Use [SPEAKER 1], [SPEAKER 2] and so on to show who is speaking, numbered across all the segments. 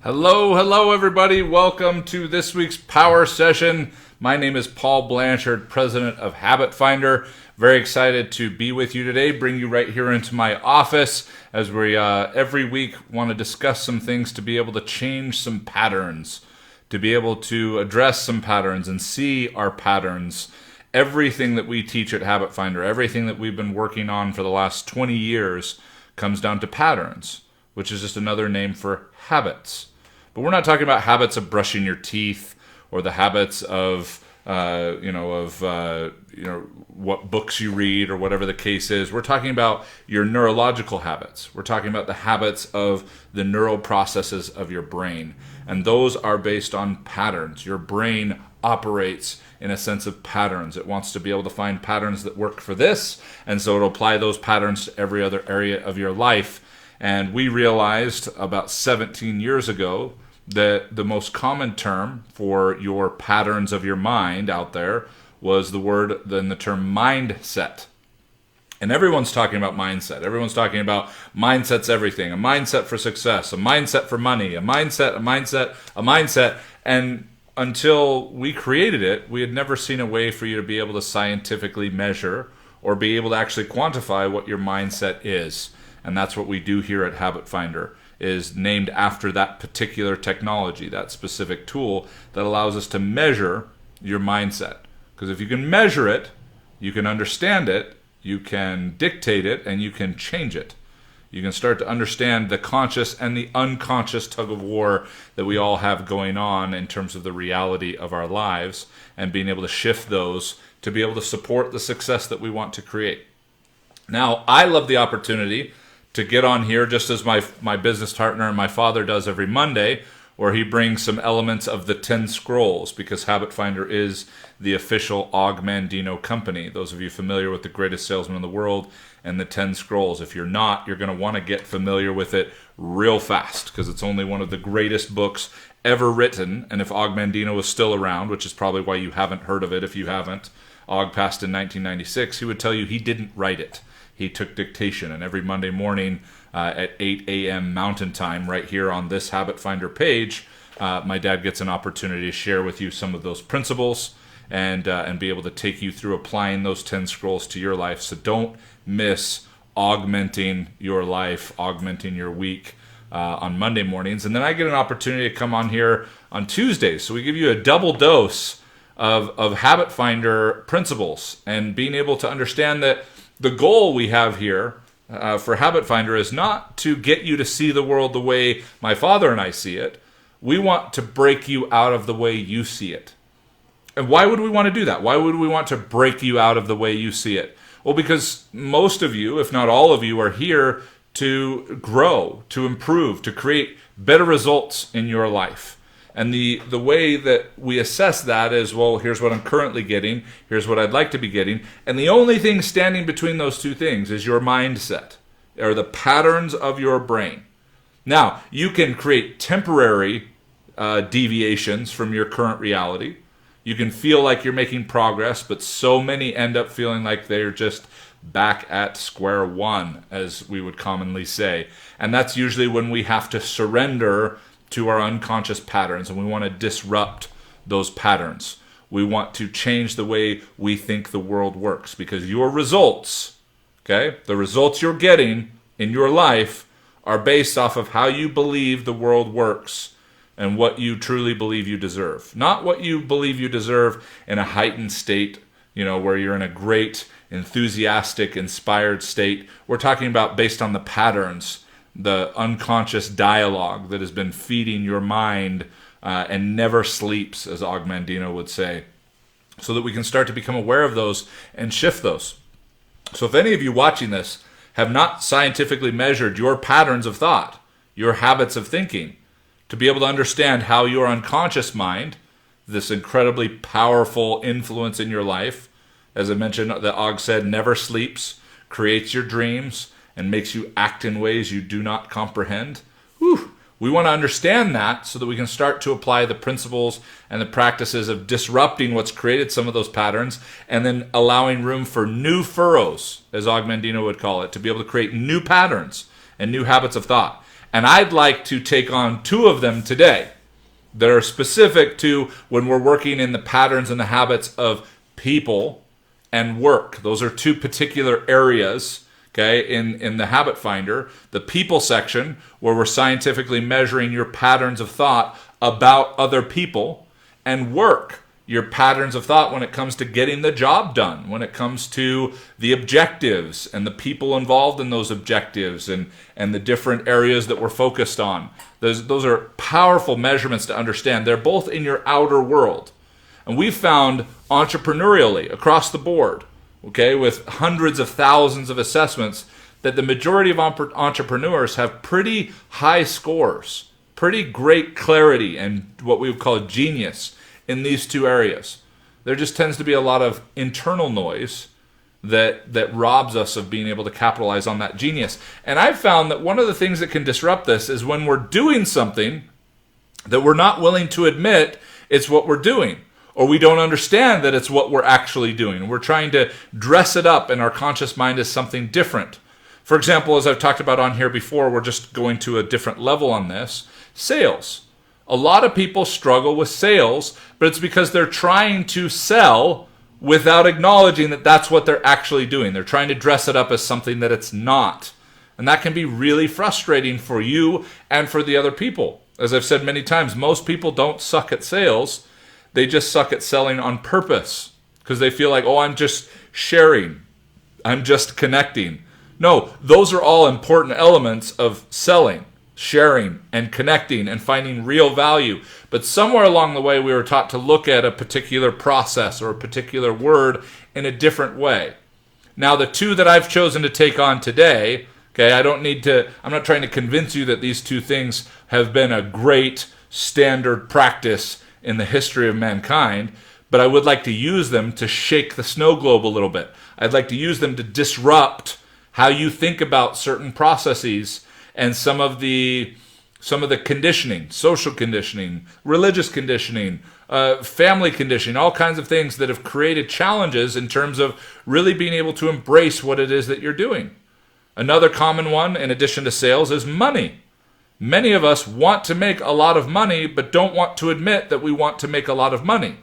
[SPEAKER 1] Hello, everybody. Welcome to this week's Power Session. My name is Paul Blanchard, president of Habit Finder. Very excited to be with you today, bring you right here into my office as we every week want to discuss some things to be able to change some patterns, to be able to address some patterns and see our patterns. Everything that we teach at Habit Finder, everything that we've been working on for the last 20 years comes down to patterns, which is just another name for habits. But we're not talking about habits of brushing your teeth or the habits of what books you read or whatever the case is. We're talking about your neurological habits. We're talking about the habits of the neural processes of your brain. And those are based on patterns. Your brain operates in a sense of patterns. It wants to be able to find patterns that work for this, and so it'll apply those patterns to every other area of your life. And we realized about 17 years ago that the most common term for your patterns of your mind out there was the term mindset. And everyone's talking about mindset. Everyone's talking about mindset's everything. A mindset for success, a mindset for money, a mindset. And until we created it, we had never seen a way for you to be able to scientifically measure or be able to actually quantify what your mindset is. And that's what we do here at Habit Finder, is named after that particular technology, that specific tool that allows us to measure your mindset. Because if you can measure it, you can understand it, you can dictate it, and you can change it. You can start to understand the conscious and the unconscious tug of war that we all have going on in terms of the reality of our lives, and being able to shift those to be able to support the success that we want to create. Now, I love the opportunity to get on here just as my business partner and my father does every Monday, where he brings some elements of the 10 Scrolls, because Habit Finder is the official Og Mandino company. Those of you familiar with the greatest salesman in the world and the 10 Scrolls. If you're not, you're going to want to get familiar with it real fast, because it's only one of the greatest books ever written. And if Og Mandino was still around, which is probably why you haven't heard of it if you haven't, Og passed in 1996, he would tell you he didn't write it. He took dictation, and every Monday morning at 8 a.m. Mountain Time, right here on this Habit Finder page, my dad gets an opportunity to share with you some of those principles and be able to take you through applying those 10 scrolls to your life. So don't miss augmenting your life, augmenting your week on Monday mornings. And then I get an opportunity to come on here on Tuesdays. So we give you a double dose of Habit Finder principles, and being able to understand that the goal we have here for Habit Finder is not to get you to see the world the way my father and I see it. We want to break you out of the way you see it. And why would we want to do that? Why would we want to break you out of the way you see it? Well, because most of you, if not all of you, are here to grow, to improve, to create better results in your life. And the way that we assess that is, well, here's what I'm currently getting, here's what I'd like to be getting, and the only thing standing between those two things is your mindset, or the patterns of your brain. Now, you can create temporary deviations from your current reality. You can feel like you're making progress, but so many end up feeling like they're just back at square one, as we would commonly say. And that's usually when we have to surrender to our unconscious patterns, and we want to disrupt those patterns. We want to change the way we think the world works, because your results, okay, the results you're getting in your life are based off of how you believe the world works and what you truly believe you deserve. Not what you believe you deserve in a heightened state, where you're in a great, enthusiastic, inspired state. We're talking about based on the patterns, the unconscious dialogue that has been feeding your mind and never sleeps, as Og Mandino would say, so that we can start to become aware of those and shift those. So if any of you watching this have not scientifically measured your patterns of thought, your habits of thinking, to be able to understand how your unconscious mind, this incredibly powerful influence in your life, as I mentioned, that Og said, never sleeps, creates your dreams, and makes you act in ways you do not comprehend. We want to understand that so that we can start to apply the principles and the practices of disrupting what's created some of those patterns, and then allowing room for new furrows, as Og Mandino would call it, to be able to create new patterns and new habits of thought. And I'd like to take on two of them today that are specific to when we're working in the patterns and the habits of people and work. Those are two particular areas, okay, in the Habit Finder. The people section, where we're scientifically measuring your patterns of thought about other people, and work, your patterns of thought when it comes to getting the job done, when it comes to the objectives and the people involved in those objectives and the different areas that we're focused on. Those are powerful measurements to understand. They're both in your outer world. And we've found entrepreneurially across the board, okay, with hundreds of thousands of assessments, that the majority of entrepreneurs have pretty high scores, pretty great clarity and what we would call genius in these two areas. There just tends to be a lot of internal noise that robs us of being able to capitalize on that genius. And I've found that one of the things that can disrupt this is when we're doing something that we're not willing to admit it's what we're doing, or we don't understand that it's what we're actually doing. We're trying to dress it up in our conscious mind as something different. For example, as I've talked about on here before, we're just going to a different level on this. Sales. A lot of people struggle with sales, but it's because they're trying to sell without acknowledging that that's what they're actually doing. They're trying to dress it up as something that it's not. And that can be really frustrating for you and for the other people. As I've said many times, most people don't suck at sales. They just suck at selling on purpose because they feel like, oh, I'm just sharing. I'm just connecting. No, those are all important elements of selling. Sharing and connecting and finding real value. But somewhere along the way, we were taught to look at a particular process or a particular word in a different way. Now, the two that I've chosen to take on today, okay, I'm not trying to convince you that these two things have been a great standard practice in the history of mankind, but I would like to use them to shake the snow globe a little bit. I'd like to use them to disrupt how you think about certain processes and some of the conditioning, social conditioning, religious conditioning, family conditioning, all kinds of things that have created challenges in terms of really being able to embrace what it is that you're doing. Another common one, in addition to sales, is money. Many of us want to make a lot of money, but don't want to admit that we want to make a lot of money.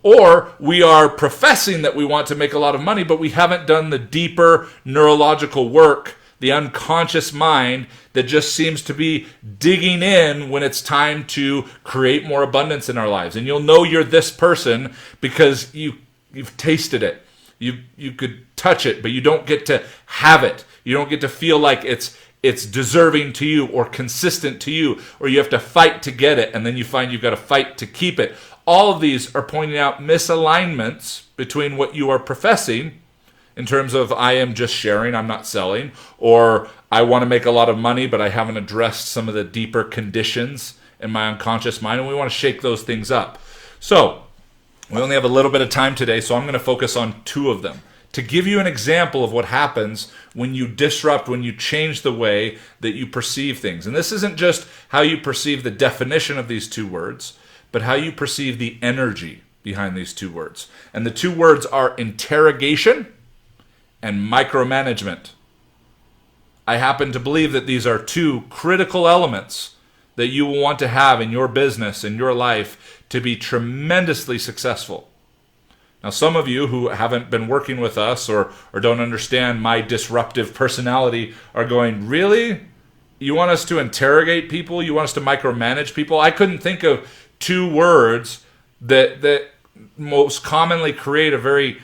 [SPEAKER 1] Or we are professing that we want to make a lot of money, but we haven't done the deeper neurological work, the unconscious mind that just seems to be digging in when it's time to create more abundance in our lives. And you'll know you're this person because you've tasted it. You could touch it, but you don't get to have it. You don't get to feel like it's deserving to you or consistent to you, or you have to fight to get it, and then you find you've got to fight to keep it. All of these are pointing out misalignments between what you are professing in terms of I am just sharing, I'm not selling, or I want to make a lot of money, but I haven't addressed some of the deeper conditions in my unconscious mind, and we want to shake those things up. So, we only have a little bit of time today, so I'm going to focus on two of them to give you an example of what happens when you disrupt, when you change the way that you perceive things. And this isn't just how you perceive the definition of these two words, but how you perceive the energy behind these two words. And the two words are interrogation and micromanagement. I happen to believe that these are two critical elements that you will want to have in your business, in your life, to be tremendously successful. Now, some of you who haven't been working with us or don't understand my disruptive personality are going, really? You want us to interrogate people? You want us to micromanage people? I couldn't think of two words that most commonly create a very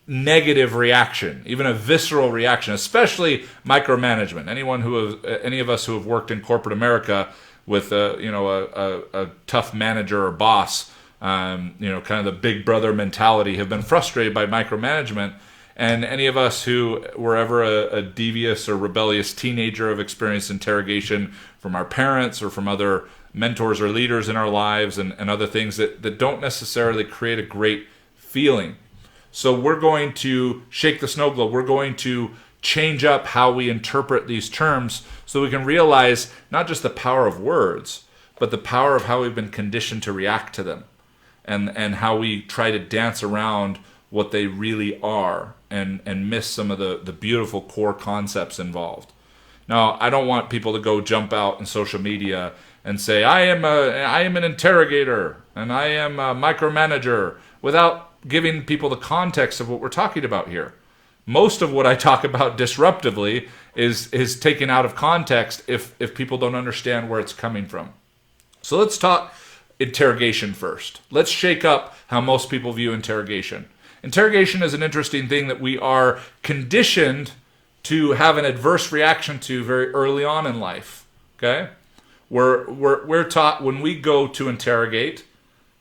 [SPEAKER 1] negative reaction, even a visceral reaction, especially micromanagement. Any of us who have worked in corporate America with a tough manager or boss, kind of the big brother mentality, have been frustrated by micromanagement. And any of us who were ever a devious or rebellious teenager have experienced interrogation from our parents or from other mentors or leaders in our lives and other things that don't necessarily create a great feeling. So we're going to shake the snow globe. We're going to change up how we interpret these terms so we can realize not just the power of words, but the power of how we've been conditioned to react to them and how we try to dance around what they really are and miss some of the beautiful core concepts involved. Now, I don't want people to go jump out in social media and say, I am an interrogator and I am a micromanager, without giving people the context of what we're talking about here. Most of what I talk about disruptively is taken out of context if people don't understand where it's coming from. So let's talk interrogation first. Let's shake up how most people view interrogation. Interrogation is an interesting thing that we are conditioned to have an adverse reaction to very early on in life. Okay? We're taught when we go to interrogate,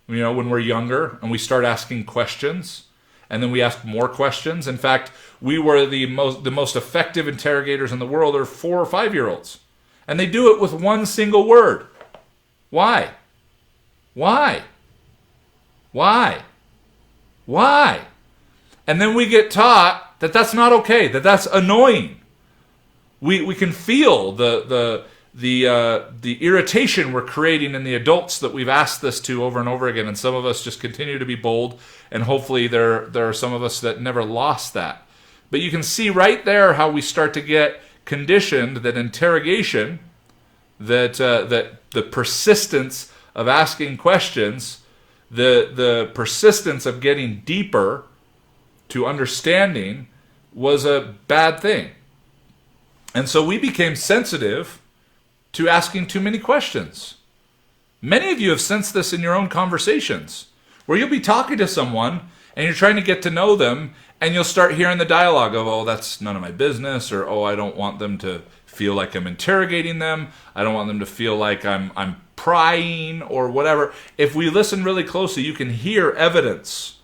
[SPEAKER 1] when we're younger and we start asking questions, and then we ask more questions. In fact, we were the most effective interrogators in the world are 4 or 5-year-olds. And they do it with one single word. Why? Why? Why? Why? And then we get taught that that's not okay, that that's annoying. We can feel the irritation we're creating in the adults that we've asked this to over and over again, and some of us just continue to be bold, and hopefully there are some of us that never lost that. But you can see right there how we start to get conditioned that interrogation, that the persistence of asking questions, the persistence of getting deeper to understanding was a bad thing. And so we became sensitive to asking too many questions. Many of you have sensed this in your own conversations, where you'll be talking to someone and you're trying to get to know them, and you'll start hearing the dialogue of, oh, that's none of my business, or oh, I don't want them to feel like I'm interrogating them. I don't want them to feel like I'm prying or whatever. If we listen really closely, you can hear evidence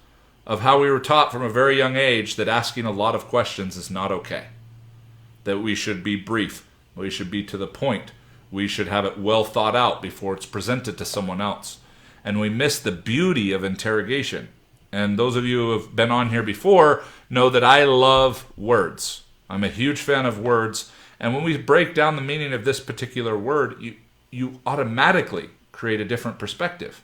[SPEAKER 1] of how we were taught from a very young age that asking a lot of questions is not okay. That we should be brief. We should be to the point. We should have it well thought out before it's presented to someone else. And we miss the beauty of interrogation. And those of you who have been on here before know that I love words. I'm a huge fan of words. And when we break down the meaning of this particular word, you automatically create a different perspective.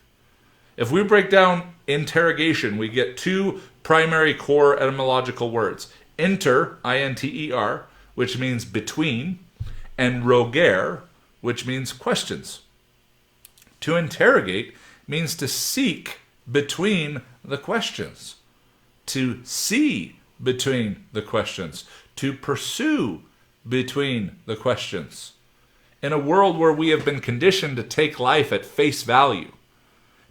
[SPEAKER 1] If we break down interrogation, we get 2 primary core etymological words. Inter, I-N-T-E-R, which means between, and rogere, which means questions. To interrogate means to seek between the questions, to see between the questions, to pursue between the questions. In a world where we have been conditioned to take life at face value,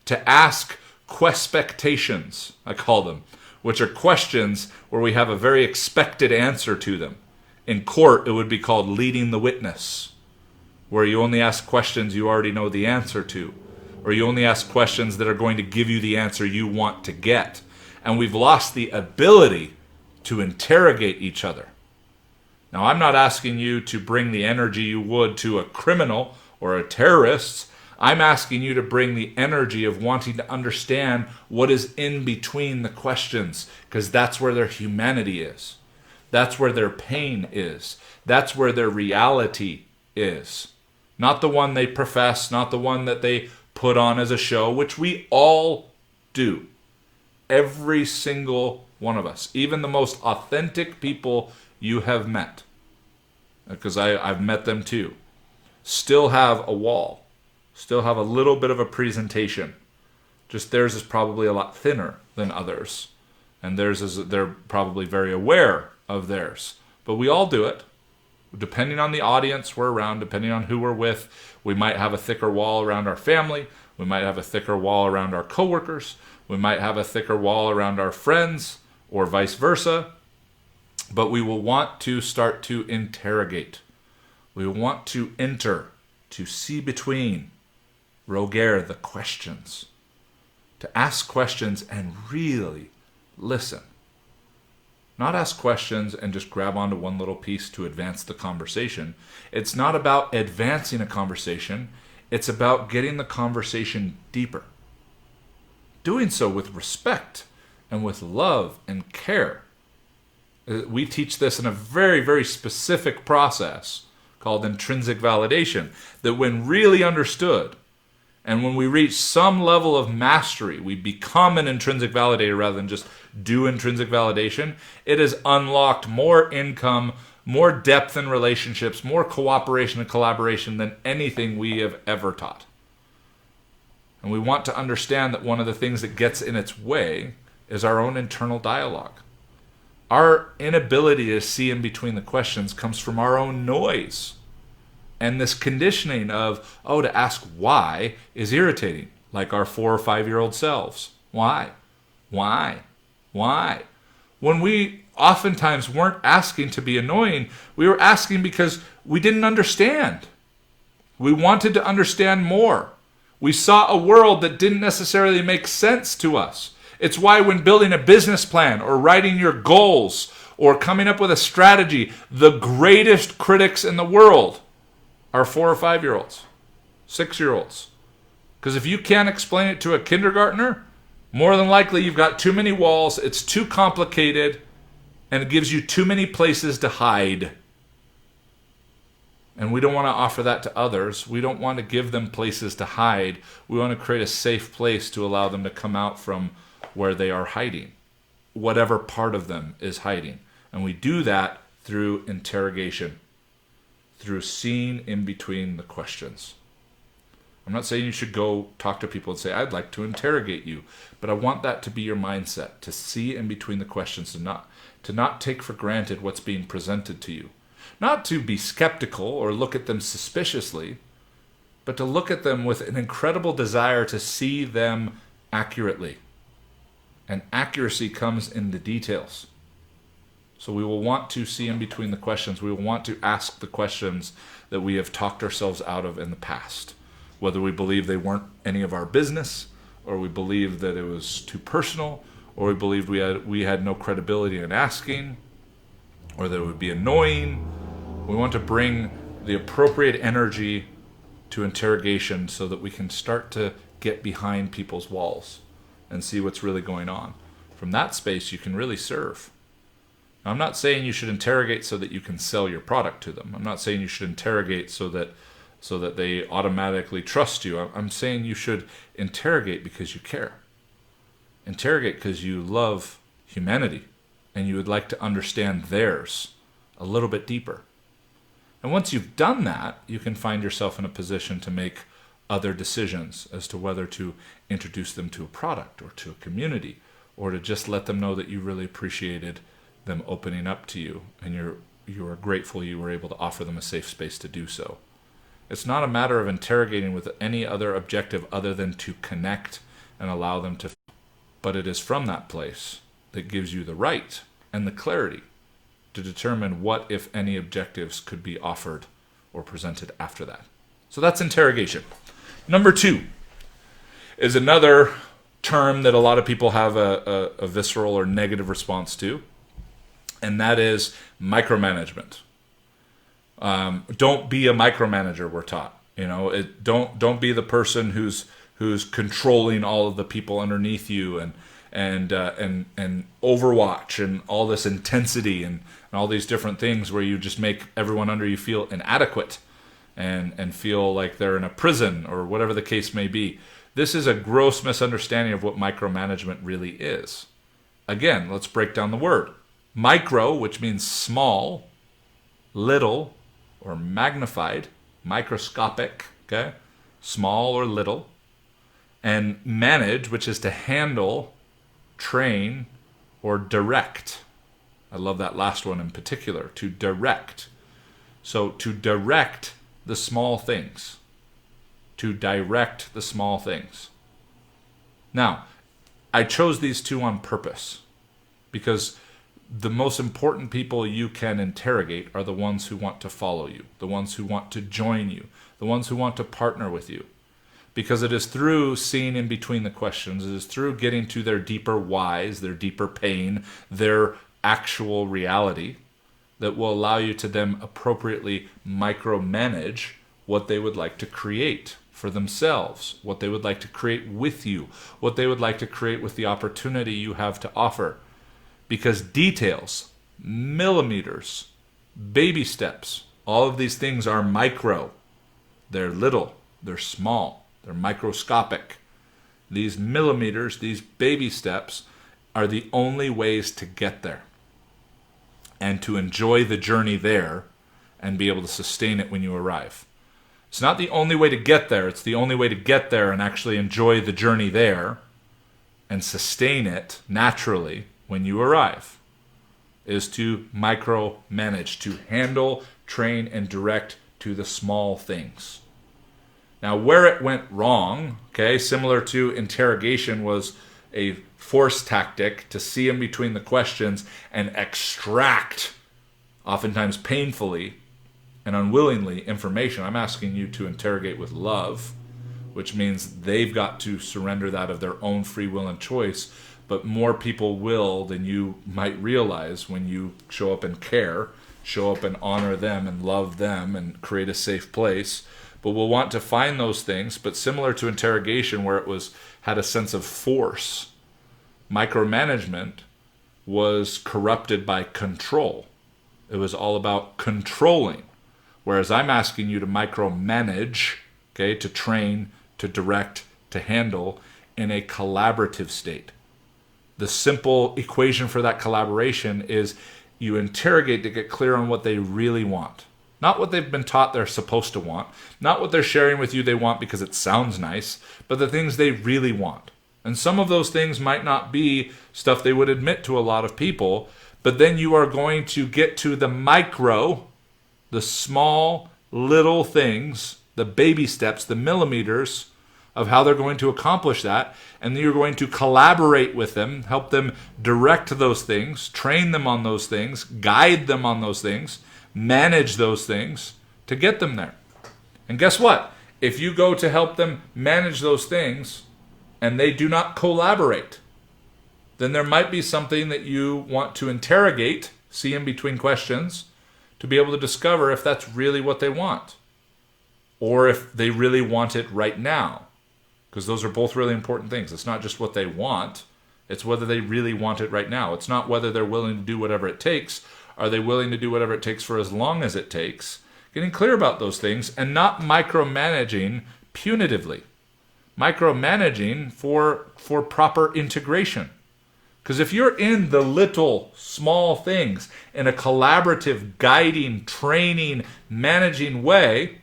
[SPEAKER 1] to ask quespectations, I call them, which are questions where we have a very expected answer to them. In court, it would be called leading the witness, where you only ask questions you already know the answer to, or you only ask questions that are going to give you the answer you want to get. And we've lost the ability to interrogate each other. Now, I'm not asking you to bring the energy you would to a criminal or a terrorist. I'm asking you to bring the energy of wanting to understand what is in between the questions, because that's where their humanity is. That's where their pain is. That's where their reality is. Not the one they profess, not the one that they put on as a show, which we all do. Every single one of us. Even the most authentic people you have met, because I've met them too, still have a wall, still have a little bit of a presentation. Just theirs is probably a lot thinner than others. And they're probably very aware of theirs. But we all do it. Depending on the audience we're around, depending on who we're with, we might have a thicker wall around our family. We might have a thicker wall around our coworkers. We might have a thicker wall around our friends, or vice versa. But we will want to start to interrogate. We want to enter, to see between, rogere, the questions. To ask questions and really listen. Not ask questions and just grab onto one little piece to advance the conversation. It's not about advancing a conversation. It's about getting the conversation deeper. Doing so with respect and with love and care. We teach this in a very, very specific process called intrinsic validation, that when really understood, and when we reach some level of mastery, we become an intrinsic validator rather than just do intrinsic validation. It has unlocked more income, more depth in relationships, more cooperation and collaboration than anything we have ever taught. And we want to understand that one of the things that gets in its way is our own internal dialogue. Our inability to see in between the questions comes from our own noise. And this conditioning of, to ask why is irritating, like our 4 or 5-year-old selves. Why? Why? Why? When we oftentimes weren't asking to be annoying, we were asking because we didn't understand. We wanted to understand more. We saw a world that didn't necessarily make sense to us. It's why when building a business plan or writing your goals or coming up with a strategy, the greatest critics in the world are 4 or 5-year-olds, 6-year-olds. Because if you can't explain it to a kindergartner, more than likely you've got too many walls, it's too complicated, and it gives you too many places to hide. And we don't want to offer that to others. We don't want to give them places to hide. We want to create a safe place to allow them to come out from where they are hiding, whatever part of them is hiding. And we do that through interrogation, through seeing in between the questions. I'm not saying you should go talk to people and say, I'd like to interrogate you. But I want that to be your mindset, to see in between the questions and to not take for granted what's being presented to you. Not to be skeptical or look at them suspiciously, but to look at them with an incredible desire to see them accurately. And accuracy comes in the details. So we will want to see in between the questions. We will want to ask the questions that we have talked ourselves out of in the past. Whether we believe they weren't any of our business, or we believe that it was too personal, or we believed we had no credibility in asking, or that it would be annoying. We want to bring the appropriate energy to interrogation so that we can start to get behind people's walls and see what's really going on. From that space, you can really serve. Now, I'm not saying you should interrogate so that you can sell your product to them. I'm not saying you should interrogate so that they automatically trust you. I'm saying you should interrogate because you care. Interrogate because you love humanity and you would like to understand theirs a little bit deeper. And once you've done that, you can find yourself in a position to make other decisions as to whether to introduce them to a product or to a community, or to just let them know that you really appreciated them opening up to you and you are grateful you were able to offer them a safe space to do so. It's not a matter of interrogating with any other objective other than to connect and allow them to, but it is from that place that gives you the right and the clarity to determine what, if any, objectives could be offered or presented after that. So that's interrogation. Number 2 is another term that a lot of people have a visceral or negative response to, and that is micromanagement. Don't be a micromanager, we're taught. Don't be the person who's controlling all of the people underneath you and overwatch and all this intensity and all these different things where you just make everyone under you feel inadequate and feel like they're in a prison or whatever the case may be. This is a gross misunderstanding of what micromanagement really is. Again, let's break down the word. Micro, which means small, little, or magnified, microscopic, okay? Small or little. And manage, which is to handle, train, or direct. I love that last one in particular, to direct. So to direct the small things. To direct the small things. Now, I chose these two on purpose because the most important people you can interrogate are the ones who want to follow you, the ones who want to join you, the ones who want to partner with you. Because it is through seeing in between the questions, it is through getting to their deeper whys, their deeper pain, their actual reality, that will allow you to then appropriately micromanage what they would like to create for themselves, what they would like to create with you, what they would like to create with the opportunity you have to offer. Because details, millimeters, baby steps, all of these things are micro. They're little, they're small, they're microscopic. These millimeters, these baby steps, are the only ways to get there. and to enjoy the journey there and be able to sustain it when you arrive. It's not the only way to get there. It's the only way to get there and actually enjoy the journey there and sustain it naturally when you arrive, is to micromanage, to handle, train, and direct to the small things. Now, where it went wrong, okay, similar to interrogation, was a force tactic to see in between the questions and extract, oftentimes painfully and unwillingly, information. I'm asking you to interrogate with love, which means they've got to surrender that of their own free will and choice. But more people will than you might realize when you show up and care, show up and honor them and love them and create a safe place. But we'll want to find those things. But similar to interrogation, where it had a sense of force, micromanagement was corrupted by control. It was all about controlling. Whereas I'm asking you to micromanage, okay, to train, to direct, to handle in a collaborative state. The simple equation for that collaboration is you interrogate to get clear on what they really want. Not what they've been taught they're supposed to want. Not what they're sharing with you they want because it sounds nice, but the things they really want. And some of those things might not be stuff they would admit to a lot of people, but then you are going to get to the micro, the small little things, the baby steps, the millimeters of how they're going to accomplish that. And then you're going to collaborate with them, help them direct those things, train them on those things, guide them on those things, manage those things to get them there. And guess what? If you go to help them manage those things and they do not collaborate, then there might be something that you want to interrogate, see in between questions, to be able to discover if that's really what they want or if they really want it right now. Because those are both really important things. It's not just what they want, it's whether they really want it right now. It's not whether they're willing to do whatever it takes. Are they willing to do whatever it takes for as long as it takes? Getting clear about those things and not micromanaging punitively. Micromanaging for proper integration. Because if you're in the little, small things in a collaborative, guiding, training, managing way,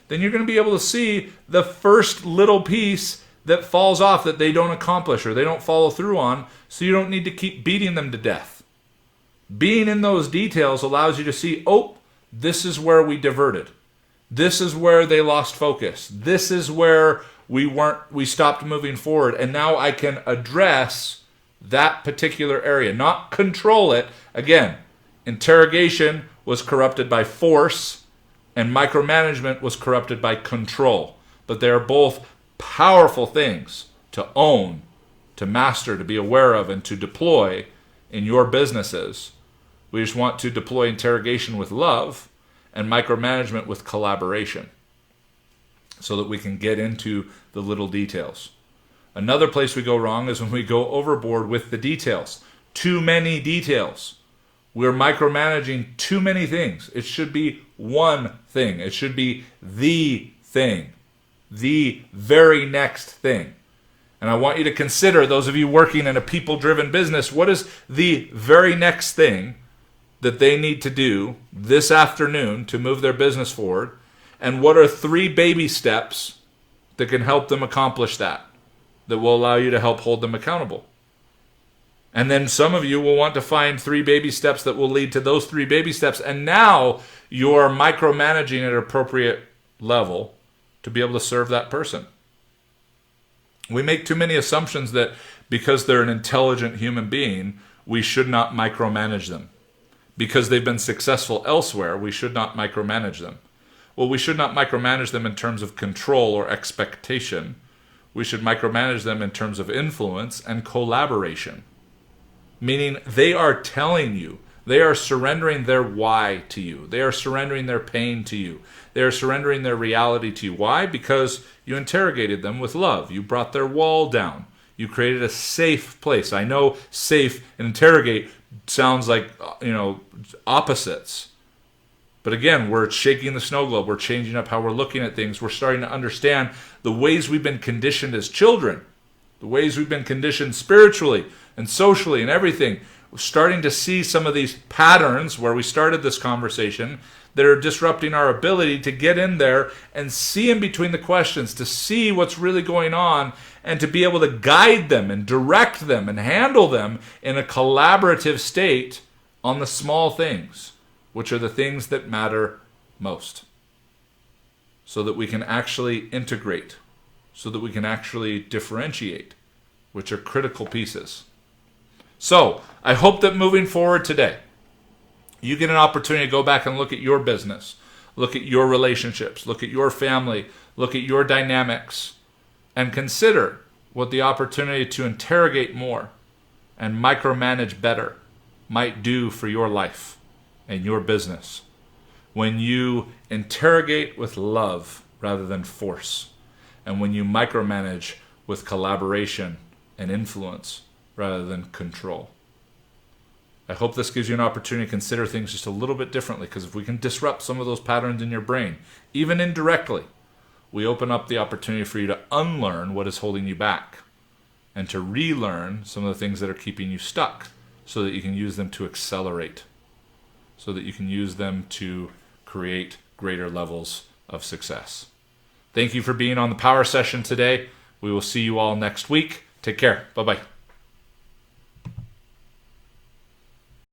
[SPEAKER 1] then you're going to be able to see the first little piece that falls off that they don't accomplish or they don't follow through on, so you don't need to keep beating them to death. Being in those details allows you to see, oh, this is where we diverted. This is where they lost focus. This is where we stopped moving forward, and now I can address that particular area, not control it. Again, interrogation was corrupted by force, and micromanagement was corrupted by control. But they are both powerful things to own, to master, to be aware of, and to deploy in your businesses. We just want to deploy interrogation with love and micromanagement with collaboration so that we can get into the little details. Another place we go wrong is when we go overboard with the details. Too many details. We're micromanaging too many things. It should be one thing. It should be the thing. The very next thing. And I want you to consider, those of you working in a people-driven business, what is the very next thing that they need to do this afternoon to move their business forward? And what are 3 baby steps that can help them accomplish that will allow you to help hold them accountable? And then some of you will want to find 3 baby steps that will lead to those 3 baby steps. And now you're micromanaging at an appropriate level to be able to serve that person. We make too many assumptions that because they're an intelligent human being, we should not micromanage them. Because they've been successful elsewhere, we should not micromanage them. Well, we should not micromanage them in terms of control or expectation. We should micromanage them in terms of influence and collaboration. Meaning they are telling you, they are surrendering their why to you. They are surrendering their pain to you. They are surrendering their reality to you. Why? Because you interrogated them with love. You brought their wall down. You created a safe place. I know safe and interrogate sounds like, opposites. But again, we're shaking the snow globe. We're changing up how we're looking at things. We're starting to understand the ways we've been conditioned as children, the ways we've been conditioned spiritually and socially and everything. starting to see some of these patterns where we started this conversation that are disrupting our ability to get in there and see in between the questions, to see what's really going on, and to be able to guide them and direct them and handle them in a collaborative state on the small things, which are the things that matter most, so that we can actually integrate, so that we can actually differentiate, which are critical pieces. So, I hope that moving forward today, you get an opportunity to go back and look at your business, look at your relationships, look at your family, look at your dynamics, and consider what the opportunity to interrogate more and micromanage better might do for your life and your business when you interrogate with love rather than force, and when you micromanage with collaboration and influence rather than control. I hope this gives you an opportunity to consider things just a little bit differently, because if we can disrupt some of those patterns in your brain, even indirectly, we open up the opportunity for you to unlearn what is holding you back and to relearn some of the things that are keeping you stuck, so that you can use them to accelerate, so that you can use them to create greater levels of success. Thank you for being on the Power Session today. We will see you all next week. Take care. Bye-bye.